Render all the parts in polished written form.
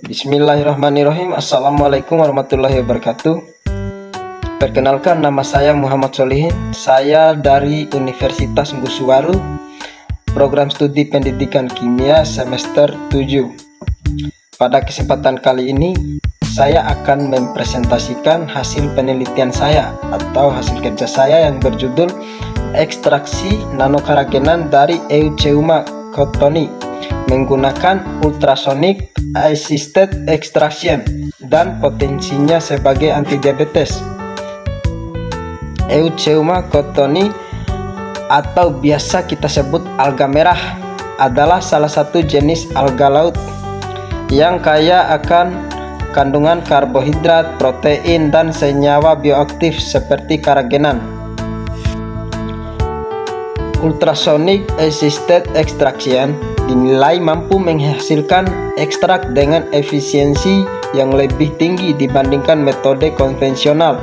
Bismillahirrahmanirrahim. Assalamualaikum warahmatullahi wabarakatuh. Perkenalkan, nama saya Muhammad Solihin. Saya dari Universitas Ngusuwaru, program studi pendidikan kimia semester 7. Pada kesempatan kali ini saya akan mempresentasikan hasil penelitian saya atau hasil kerja saya yang berjudul ekstraksi nanokaragenan dari Euceuma cottoni menggunakan ultrasonic assisted extraction dan potensinya sebagai antidiabetes. Euceuma cottoni atau biasa kita sebut alga merah adalah salah satu jenis alga laut yang kaya akan kandungan karbohidrat, protein, dan senyawa bioaktif seperti karagenan. Ultrasonic assisted extraction dinilai mampu menghasilkan ekstrak dengan efisiensi yang lebih tinggi dibandingkan metode konvensional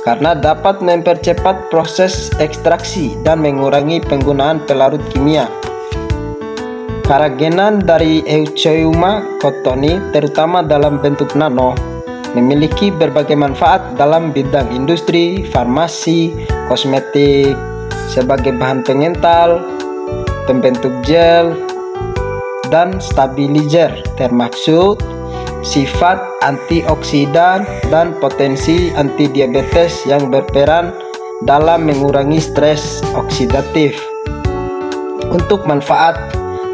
karena dapat mempercepat proses ekstraksi dan mengurangi penggunaan pelarut kimia. Karagenan dari Euceuma cottoni, terutama dalam bentuk nano, memiliki berbagai manfaat dalam bidang industri, farmasi, kosmetik, sebagai bahan pengental, pembentuk gel, dan stabilizer, termasuk sifat antioksidan dan potensi antidiabetes yang berperan dalam mengurangi stres oksidatif. Untuk manfaat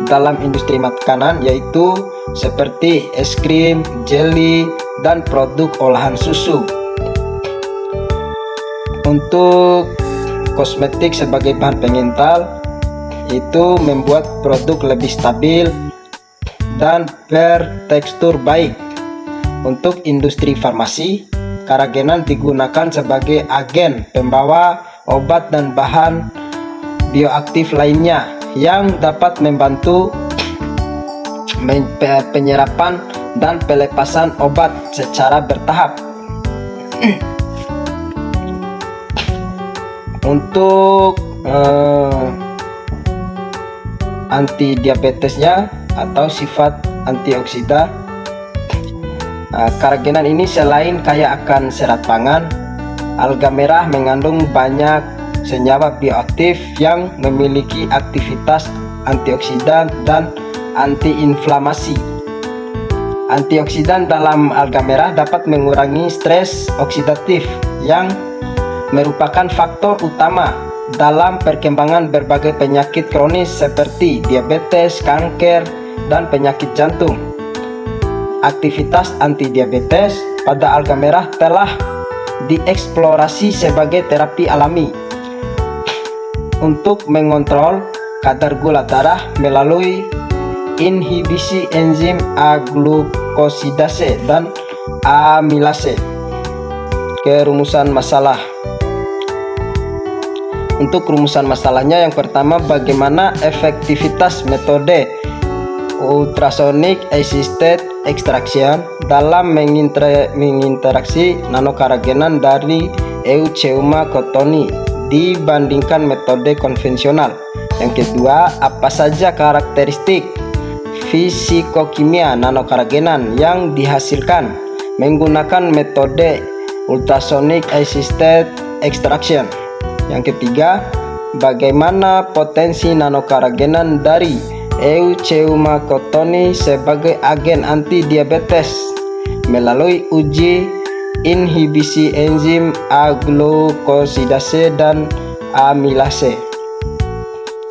dalam industri makanan yaitu seperti es krim, jelly, dan produk olahan susu. Untuk kosmetik sebagai bahan pengental, itu membuat produk lebih stabil dan bertekstur baik. Untuk industri farmasi, karagenan digunakan sebagai agen pembawa obat dan bahan bioaktif lainnya yang dapat membantu penyerapan dan pelepasan obat secara bertahap. Untuk antidiabetesnya atau sifat antioksidan, karagenan ini selain kaya akan serat pangan, alga merah mengandung banyak senyawa bioaktif yang memiliki aktivitas antioksidan dan antiinflamasi. Antioksidan dalam alga merah dapat mengurangi stres oksidatif yang merupakan faktor utama dalam perkembangan berbagai penyakit kronis seperti diabetes, kanker, dan penyakit jantung. Aktivitas antidiabetes pada alga merah telah dieksplorasi sebagai terapi alami untuk mengontrol kadar gula darah melalui inhibisi enzim aglukosidase dan amilase. Kerumusan masalah. Untuk rumusan masalahnya, yang pertama, bagaimana efektivitas metode ultrasonic assisted extraction dalam menginteraksi nanokaragenan dari Euceuma cottoni dibandingkan metode konvensional. Yang kedua, apa saja karakteristik fisikokimia nanokaragenan yang dihasilkan menggunakan metode ultrasonic assisted extraction. Yang ketiga, bagaimana potensi nanokaragenan dari Euceuma cottoni sebagai agen antidiabetes melalui uji inhibisi enzim aglukosidase dan amilase.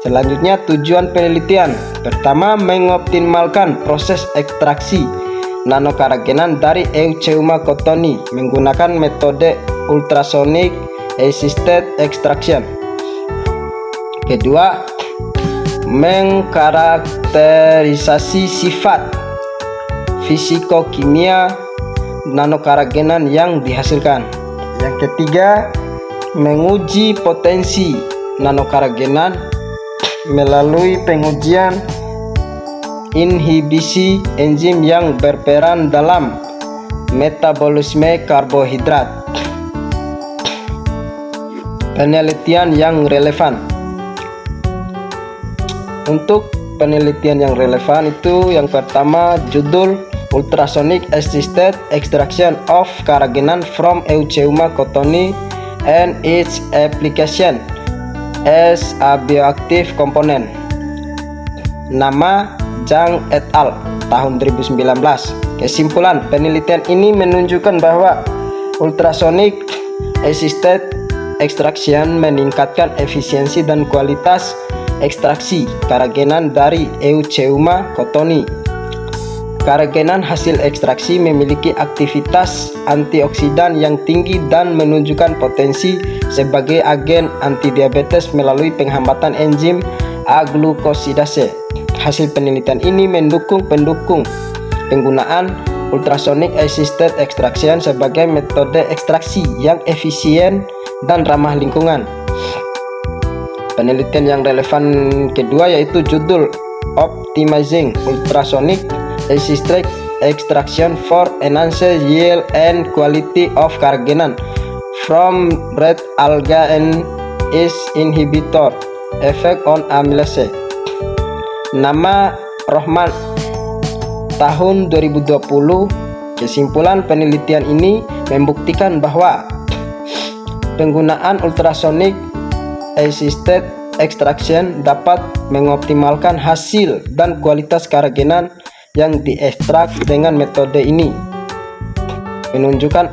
Selanjutnya, tujuan penelitian. Pertama, mengoptimalkan proses ekstraksi nanokaragenan dari Euceuma cottoni menggunakan metode ultrasonic assisted extraction. Kedua, mengkarakterisasi sifat fisikokimia nanokaragenan yang dihasilkan. Yang ketiga, menguji potensi nanokaragenan melalui pengujian inhibisi enzim yang berperan dalam metabolisme karbohidrat. Penelitian yang relevan. Untuk penelitian yang relevan itu yang pertama, judul ultrasonic assisted extraction of carrageenan from Eucheuma cottoni and its application as a bioactive component. Nama Zhang et al. Tahun 2019. Kesimpulan penelitian ini menunjukkan bahwa ultrasonic assisted extraction meningkatkan efisiensi dan kualitas ekstraksi carrageenan dari Eucheuma cottoni. Carrageenan hasil ekstraksi memiliki aktivitas antioksidan yang tinggi dan menunjukkan potensi sebagai agen antidiabetes melalui penghambatan enzim aglukosidase. Hasil penelitian ini mendukung penggunaan ultrasonic assisted extraction sebagai metode ekstraksi yang efisien dan ramah lingkungan. Penelitian yang relevan kedua yaitu judul Optimizing Ultrasonic Assisted Extraction for Enhanced Yield and Quality of Carrageenan from Red Alga and its Inhibitor Effect on Amylase. Nama Rohman tahun 2020. Kesimpulan penelitian ini membuktikan bahwa penggunaan ultrasonic assisted extraction dapat mengoptimalkan hasil dan kualitas carrageenan yang diekstrak dengan metode ini, menunjukkan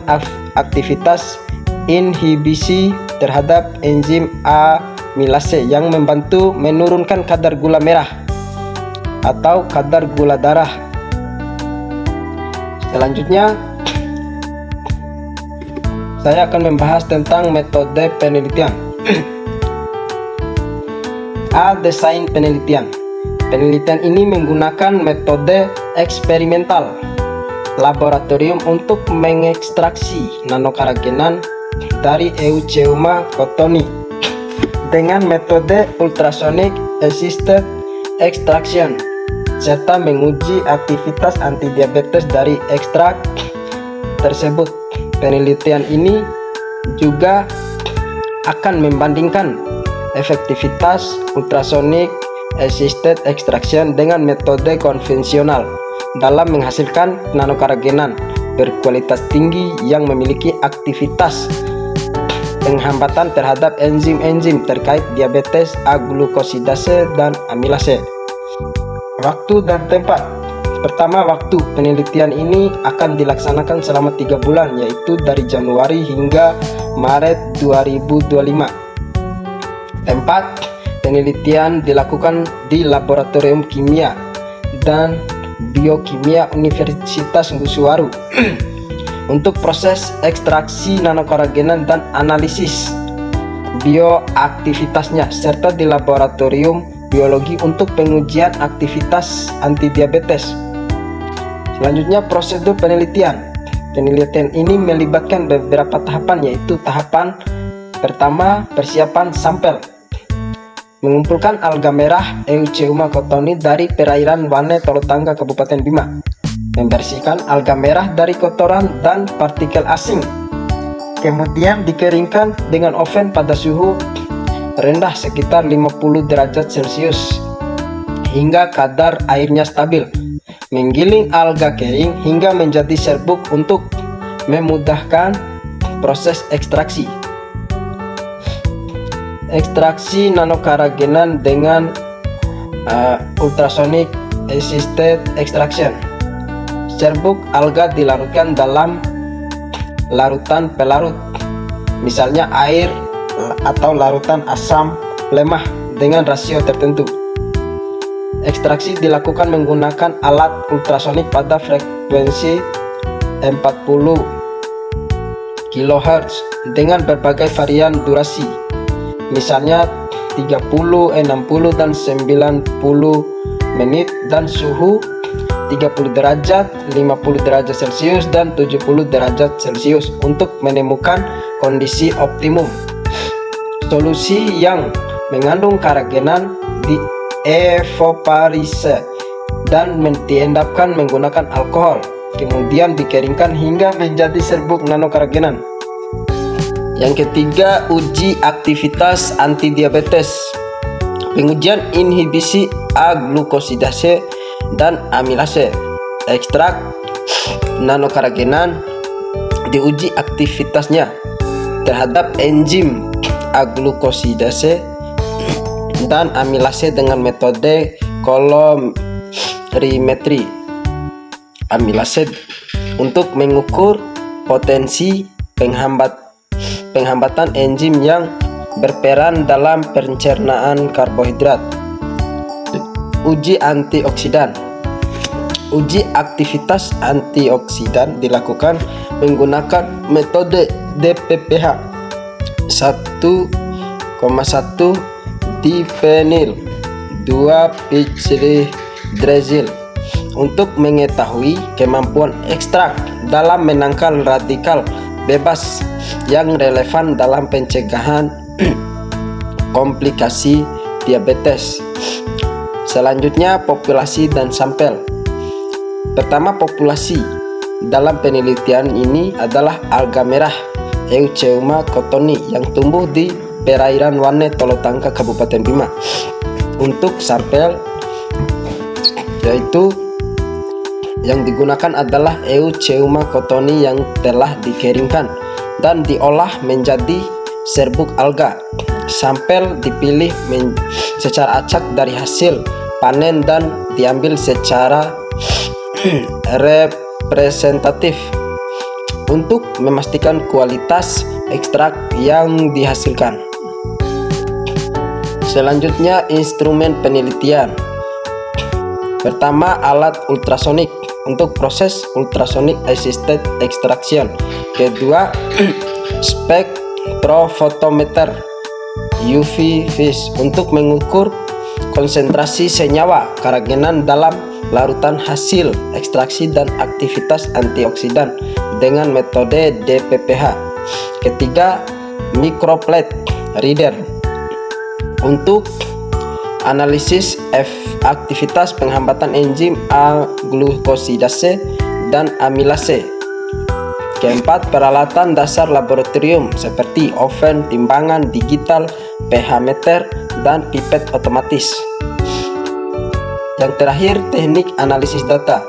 aktivitas inhibisi terhadap enzim amylase yang membantu menurunkan kadar gula merah atau kadar gula darah. Selanjutnya saya akan membahas tentang metode penelitian. Desain penelitian. Penelitian ini menggunakan metode eksperimental laboratorium untuk mengekstraksi nanocarrageenan dari Eucheuma cottoni dengan metode ultrasonic assisted extraction serta menguji aktivitas antidiabetes dari ekstrak tersebut. Penelitian ini juga akan membandingkan efektivitas ultrasonic assisted extraction dengan metode konvensional dalam menghasilkan nanocarrageenan berkualitas tinggi yang memiliki aktivitas penghambatan terhadap enzim-enzim terkait diabetes aglukosidase dan amylase. Waktu dan tempat. Pertama, waktu penelitian ini akan dilaksanakan selama 3 bulan, yaitu dari Januari hingga Maret 2025. Tempat penelitian dilakukan di Laboratorium Kimia dan Biokimia Universitas Ngusuwaru untuk proses ekstraksi nanocarrageenan dan analisis bioaktivitasnya, serta di Laboratorium Biologi untuk pengujian aktivitas antidiabetes. Selanjutnya, prosedur penelitian. Penelitian ini melibatkan beberapa tahapan, yaitu tahapan pertama, persiapan sampel. Mengumpulkan alga merah Eucheuma cottoni dari perairan Wane Tolotangga, Kabupaten Bima. Membersihkan alga merah dari kotoran dan partikel asing. Kemudian dikeringkan dengan oven pada suhu rendah sekitar 50 derajat Celcius hingga kadar airnya stabil. Menggiling alga kering hingga menjadi serbuk untuk memudahkan proses ekstraksi. Ekstraksi nanocarrageenan dengan ultrasonic assisted extraction. Serbuk alga dilarutkan dalam larutan pelarut, misalnya air atau larutan asam lemah dengan rasio tertentu. Ekstraksi dilakukan menggunakan alat ultrasonik pada frekuensi 40 kHz dengan berbagai varian durasi, misalnya 30, 60, dan 90 menit, dan suhu 30 derajat, 50 derajat Celcius, dan 70 derajat Celcius untuk menemukan kondisi optimum. Solusi yang mengandung carrageenan dievaporise dan diendapkan menggunakan alkohol, kemudian dikeringkan hingga menjadi serbuk nanocarrageenan. Yang ketiga, uji aktivitas antidiabetes. Pengujian inhibisi aglukosidase dan amylase. Ekstrak nanokaragenan diuji aktivitasnya terhadap enzim aglukosidase dan amilase dengan metode kolorimetri amilase untuk mengukur potensi penghambatan enzim yang berperan dalam pencernaan karbohidrat. Uji antioksidan. Uji aktivitas antioksidan dilakukan menggunakan metode DPPH 1,1 diphenyl 2-pichidrazil untuk mengetahui kemampuan ekstrak dalam menangkal radikal bebas yang relevan dalam pencegahan komplikasi diabetes. Selanjutnya, populasi dan sampel. Pertama, populasi. Dalam penelitian ini adalah alga merah Eucheuma cottoni yang tumbuh di perairan Wane Tolotangka Kabupaten Bima. Untuk sampel yaitu yang digunakan adalah Eucheuma cottoni yang telah dikeringkan dan diolah menjadi serbuk alga. Sampel dipilih secara acak dari hasil panen dan diambil secara representatif untuk memastikan kualitas ekstrak yang dihasilkan. Selanjutnya, instrumen penelitian. Pertama, alat ultrasonik untuk proses ultrasonic assisted extraction. Kedua, spektrofotometer UV vis untuk mengukur konsentrasi senyawa karagenan dalam larutan hasil ekstraksi dan aktivitas antioksidan dengan metode DPPH. Ketiga, microplate reader untuk analisis aktivitas penghambatan enzim aglukosidase dan amilase. Keempat, peralatan dasar laboratorium seperti oven, timbangan digital, pH meter, dan pipet otomatis. Yang terakhir, teknik analisis data.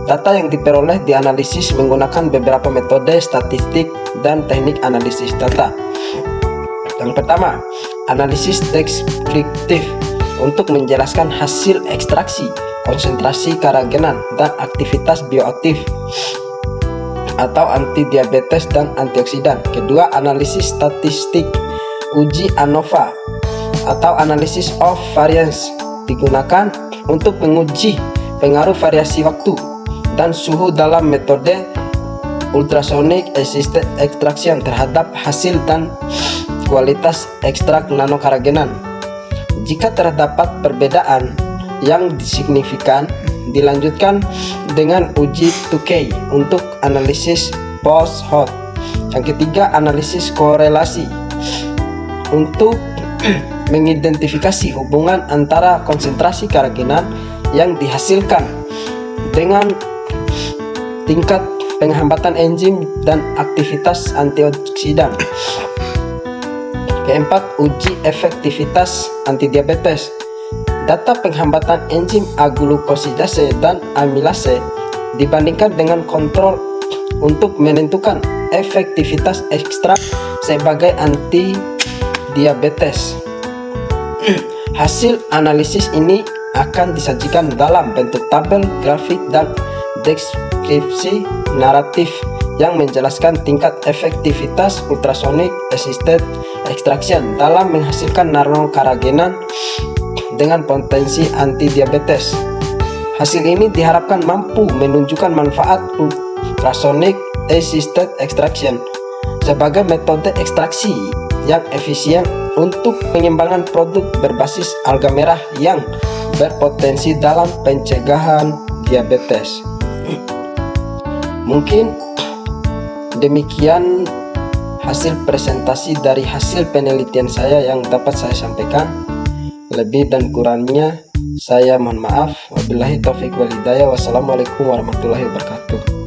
Data yang diperoleh dianalisis menggunakan beberapa metode statistik dan teknik analisis data. Yang pertama, analisis deskriptif untuk menjelaskan hasil ekstraksi, konsentrasi karagenan, dan aktivitas bioaktif atau antidiabetes dan antioksidan. Kedua, analisis statistik, uji ANOVA atau analysis of variance digunakan untuk menguji pengaruh variasi waktu dan suhu dalam metode ultrasonic assisted extraction terhadap hasil dan kualitas ekstrak nanokaragenan. Jika terdapat perbedaan yang signifikan, dilanjutkan dengan uji 2K untuk analisis post-hoc. Yang ketiga, analisis korelasi untuk mengidentifikasi hubungan antara konsentrasi karagenan yang dihasilkan dengan tingkat penghambatan enzim dan aktivitas antioksidan. Keempat, uji efektivitas antidiabetes. Data penghambatan enzim aglukosidase dan amilase dibandingkan dengan kontrol untuk menentukan efektivitas ekstrak sebagai antidiabetes. Hasil analisis ini akan disajikan dalam bentuk tabel, grafik, dan deskripsi naratif yang menjelaskan tingkat efektivitas ultrasonic assisted extraction dalam menghasilkan nanokaragenan dengan potensi antidiabetes. Hasil ini diharapkan mampu menunjukkan manfaat ultrasonic assisted extraction sebagai metode ekstraksi yang efisien untuk pengembangan produk berbasis alga merah yang berpotensi dalam pencegahan diabetes. Mungkin demikian hasil presentasi dari hasil penelitian saya yang dapat saya sampaikan. Lebih dan kurangnya saya mohon maaf. Wabillahi taufiq wal hidayah. Wassalamualaikum warahmatullahi wabarakatuh.